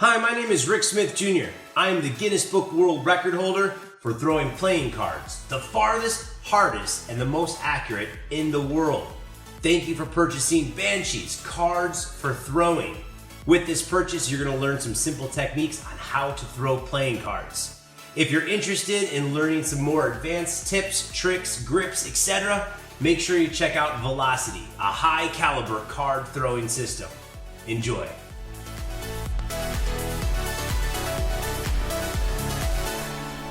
Hi, my name is Rick Smith Jr. I am the Guinness Book World Record holder for throwing playing cards, the farthest, hardest, and the most accurate in the world. Thank you for purchasing Banshees, cards for throwing. With this purchase, you're going to learn some simple techniques on how to throw playing cards. If you're interested in learning some more advanced tips, tricks, grips, etc., make sure you check out Velocity, a high caliber card throwing system. Enjoy.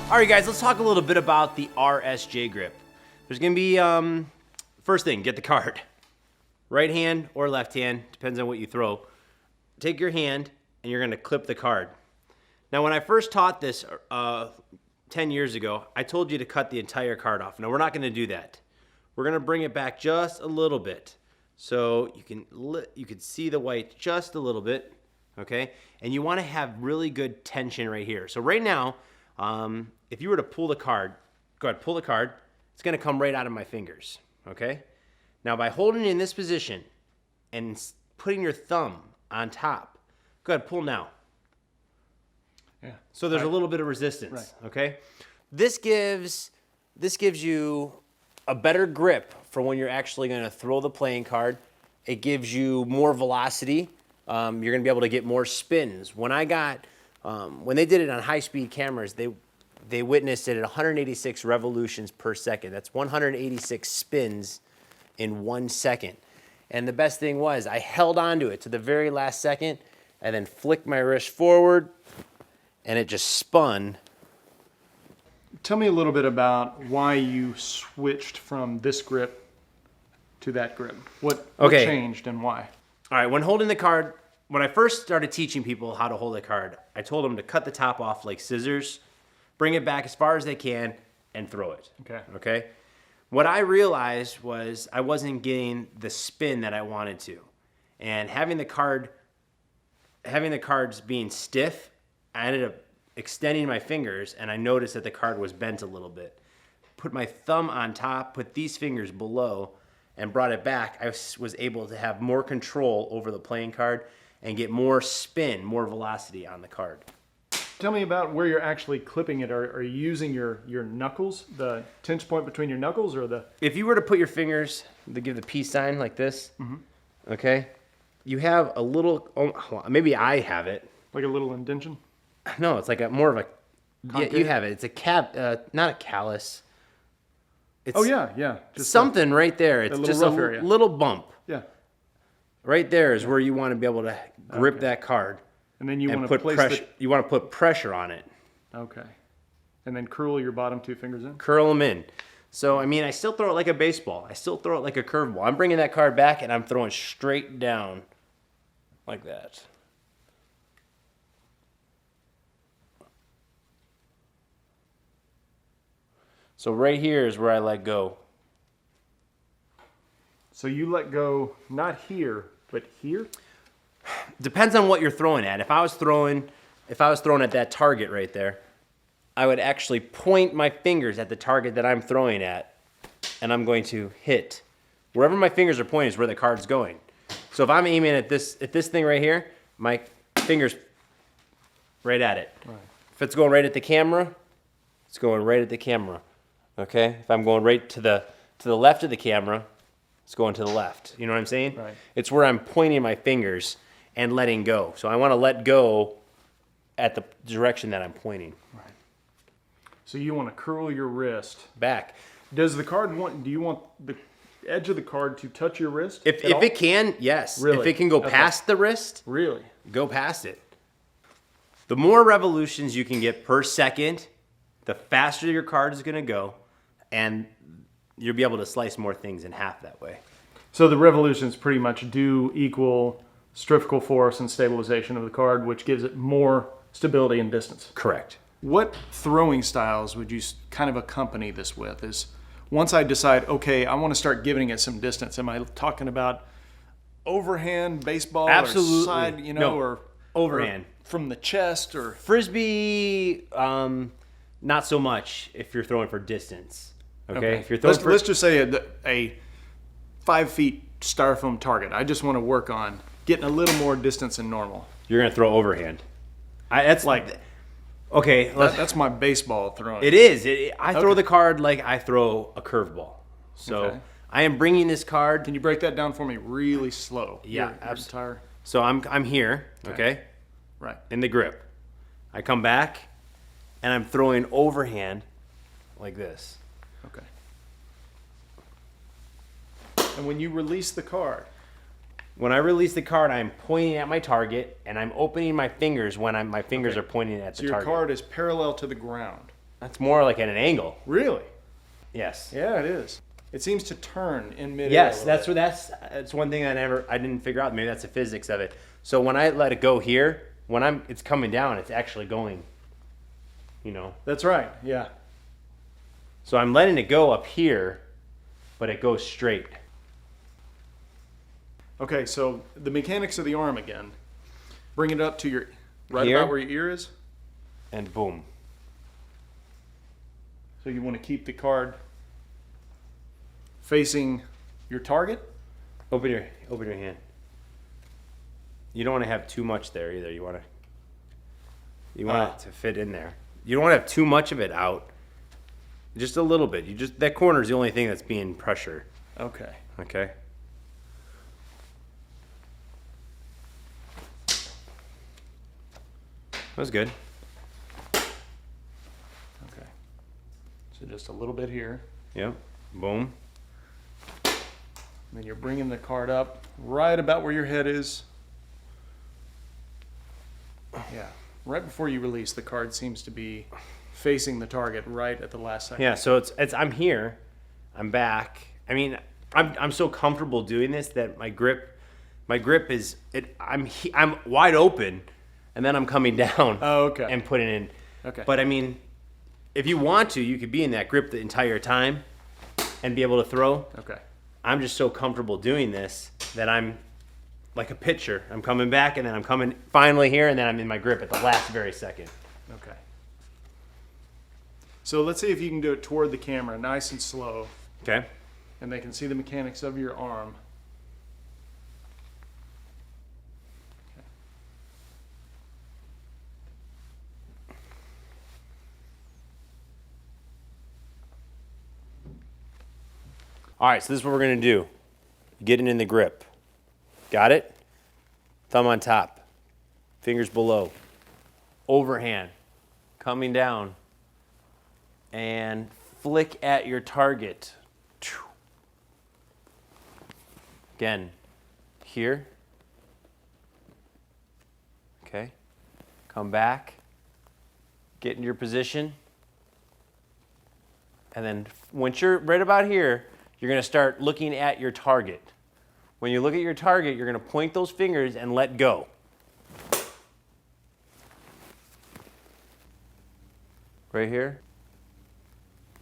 All right, guys, let's talk a little bit about the RSJ grip. There's gonna be, first thing, get the card. Right hand or left hand, depends on what you throw. Take your hand and you're gonna clip the card. Now, when I first taught this 10 years ago, I told you to cut the entire card off. Now, we're not gonna do that. We're gonna bring it back just a little bit. So you can see the white just a little bit, okay? And you wanna have really good tension right here. So right now, if you were to pull the card, go ahead, pull the card, it's gonna come right out of my fingers, okay? Now by holding it in this position and putting your thumb on top, go ahead, pull now. Yeah. So there's a little bit of resistance, okay? This gives you a better grip for when you're actually gonna throw the playing card. It gives you more velocity. You're gonna be able to get more spins. When they did it on high-speed cameras, they witnessed it at 186 revolutions per second. That's 186 spins in 1 second. And the best thing was I held onto it to the very last second and then flicked my wrist forward and it just spun. Tell me a little bit about why you switched from this grip to that grip. What changed and why? All right, when holding the card, when I first started teaching people how to hold a card, I told them to cut the top off like scissors, bring it back as far as they can, and throw it. Okay? What I realized was I wasn't getting the spin that I wanted to. And having the cards being stiff, I ended up extending my fingers, and I noticed that the card was bent a little bit. Put my thumb on top, put these fingers below, and brought it back. I was able to have more control over the playing card and get more spin, more velocity on the card. Tell me about where you're actually clipping it. Are you using your knuckles, the pinch point between your knuckles, or the... If you were to put your fingers, to give the peace sign like this, okay, you have a little, maybe I have it. Like a little indention? No, it's like more of a, concave? Yeah, you have it. It's a not a callus. It's just something right there. It's just a little bump. Yeah. Right there is where you want to be able to grip that card. And then you want to place pressure. You want to put pressure on it. Okay. And then curl your bottom two fingers in? Curl them in. So, I mean, I still throw it like a baseball. I still throw it like a curveball. I'm bringing that card back and I'm throwing straight down like that. So right here is where I let go. So you let go not here, but here? Depends on what you're throwing at. If I was throwing at that target right there, I would actually point my fingers at the target that I'm throwing at, and I'm going to hit. Wherever my fingers are pointing is where the card's going. So if I'm aiming at this thing right here, my fingers right at it. Right. If it's going right at the camera, it's going right at the camera. Okay? If I'm going right to the left of the camera, it's going to the left. You know what I'm saying? Right. It's where I'm pointing my fingers and letting go. So I want to let go at the direction that I'm pointing. Right. So you want to curl your wrist back. Do you want the edge of the card to touch your wrist? If it can, yes. Really? If it can go past the wrist, really? Go past it. The more revolutions you can get per second, the faster your card is going to go, and you'll be able to slice more things in half that way. So the revolutions pretty much do equal centrifugal force and stabilization of the card, which gives it more stability and distance. Correct. What throwing styles would you kind of accompany this with? Is once I decide, okay, I want to start giving it some distance, am I talking about overhand baseball? Absolutely. Or side, or overhand? Or from the chest or frisbee? Not so much if you're throwing for distance. Okay. If you're throwing let's just say a 5 feet styrofoam target. I just want to work on getting a little more distance than normal. You're gonna throw overhand. That's Like, okay. that's my baseball throwing. It is. I throw Okay. the card like I throw a curveball. So Okay. I am bringing this card. Can you break that down for me really slow? Yeah, Your absolutely. Tire. So I'm here, okay, Right. in the grip. I come back, and I'm throwing overhand, like this. Okay. And when you release the card, When I release the card, I'm pointing at my target, and I'm opening my fingers when my fingers are pointing at so the your target. card is parallel to the ground. That's more like at an angle. Really? Yes. Yeah, it is. It seems to turn in midair. Yes, that's one thing I didn't figure out. Maybe that's the physics of it. So when I let it go here, when it's coming down, it's actually going, That's right. Yeah. So I'm letting it go up here, but it goes straight. Okay, so the mechanics of the arm again. Bring it up to your right Here? about where your ear is. And boom. So you want to keep the card facing your target. Open your hand. You don't want to have too much there either. You want it to fit in there. You don't want to have too much of it out. Just a little bit. That corner is the only thing that's being pressured. Okay. Okay. That was good. Okay. So just a little bit here. Yep. Boom. And then you're bringing the card up right about where your head is. Yeah. Right before you release, the card seems to be facing the target right at the last second. Yeah. So it's I'm here. I'm back. I mean, I'm so comfortable doing this that my grip is I'm wide open, and then I'm coming down. Oh, okay. And putting in. Okay. But I mean, if you want to, you could be in that grip the entire time, and be able to throw. Okay. I'm just so comfortable doing this that I'm like a pitcher. I'm coming back, and then I'm coming finally here, and then I'm in my grip at the last very second. Okay. So let's see if you can do it toward the camera, nice and slow, Okay. and they can see the mechanics of your arm. All right, so this is what we're gonna do. Getting in the grip. Got it? Thumb on top, fingers below, overhand, coming down, and flick at your target. Again, here. Okay. Come back, get into your position, and then once you're right about here, you're going to start looking at your target. When you look at your target, you're going to point those fingers and let go. Right here.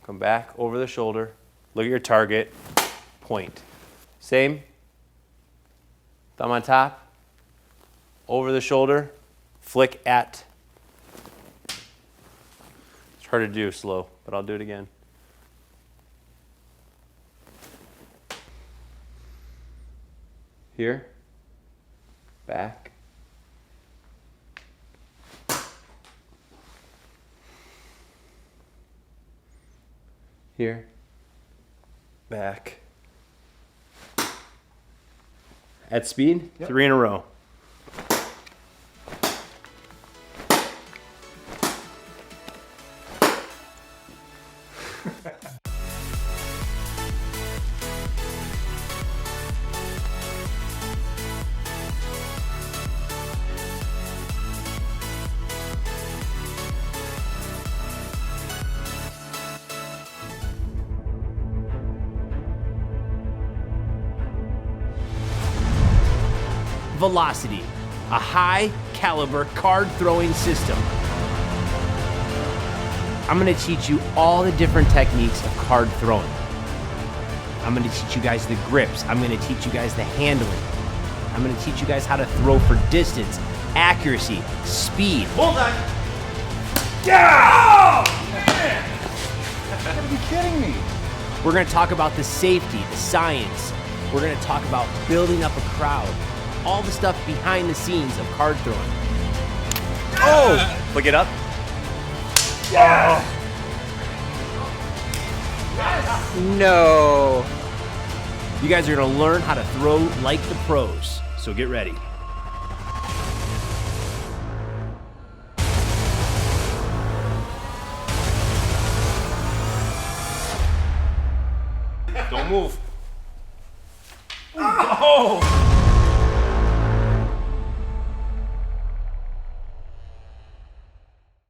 Come back over the shoulder. Look at your target. Point. Same. Thumb on top. Over the shoulder. Flick at. It's hard to do slow, but I'll do it again. Here, back, here, back. At speed, Yep. 3 in a row. Velocity, a high caliber card throwing system. I'm gonna teach you all the different techniques of card throwing. I'm gonna teach you guys the grips. I'm gonna teach you guys the handling. I'm gonna teach you guys how to throw for distance, accuracy, speed. Hold on. Yeah! Man! You gotta be kidding me. We're gonna talk about the safety, the science. We're gonna talk about building up a crowd. All the stuff behind the scenes of card throwing. Oh! Flick it up. No. You guys are gonna learn how to throw like the pros, so get ready. Don't move. Oh!